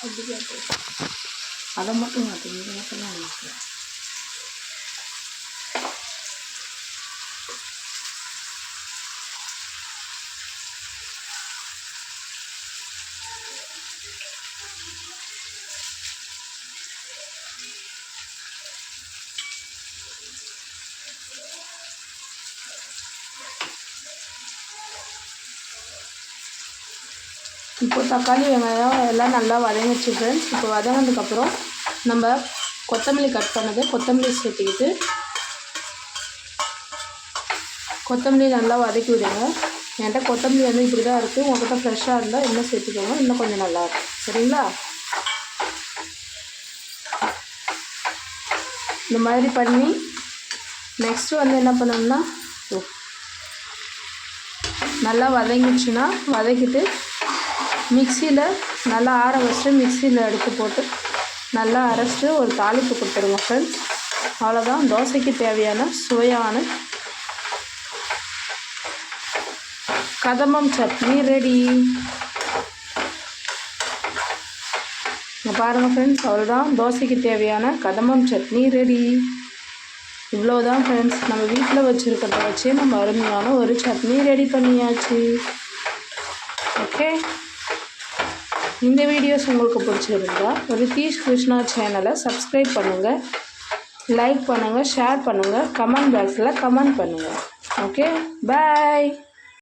அப்படி கேட்டு அதை மட்டும் மாற்றி இந்த மட்டும்தான் எனக்கு இப்போ தக்காளி வெங்காயம் எல்லாம் நல்லா வதங்கிடுச்சு ஃப்ரெண்ட்ஸ். இப்போ வதங்கினதுக்கப்புறம் நம்ம கொத்தமல்லி கட் பண்ணது கொத்தமல்லி சேர்த்துக்கிட்டு கொத்தமல்லி நல்லா வதக்கி விடுங்க. என்கிட்ட கொத்தமல்லி வந்து இப்படி தான் இருக்குது. உங்கள்கிட்ட ஃப்ரெஷ்ஷாக இருந்தால் இன்னும் சேர்த்துக்கோங்க, இன்னும் கொஞ்சம் நல்லாயிருக்கும். சரிங்களா? இந்த மாதிரி பண்ணி நெக்ஸ்ட்டு வந்து என்ன பண்ணணும்னா நல்லா வதங்கிடுச்சுன்னா வதக்கிட்டு மிக்சியில் நல்லா ஆற வச்சுட்டு மிக்சியில் எடுத்து போட்டு நல்லா அரைச்சிட்டு ஒரு தாளிப்பு கொடுத்துருங்க ஃப்ரெண்ட்ஸ். அவ்வளோதான், தோசைக்கு தேவையான சுவையான கதம்பம் சட்னி ரெடி. பாருங்கள் ஃப்ரெண்ட்ஸ், அவ்வளோதான், தோசைக்கு தேவையான கதம்பம் சட்னி ரெடி. இவ்வளோதான் ஃப்ரெண்ட்ஸ், நம்ம வீட்டில் வச்சுருக்கிறத வச்சு நம்ம அருமையான ஒரு சட்னி ரெடி பண்ணியாச்சு. ஓகே, இந்த வீடியோஸ் உங்களுக்கு பிடிச்சிருந்தா ரித்தீஷ் கிருஷ்ணா சேனலை சப்ஸ்கிரைப் பண்ணுங்கள், லைக் பண்ணுங்கள், ஷேர் பண்ணுங்கள், கமெண்ட் பாக்ஸில் கமெண்ட் பண்ணுங்கள். ஓகே, பாய்.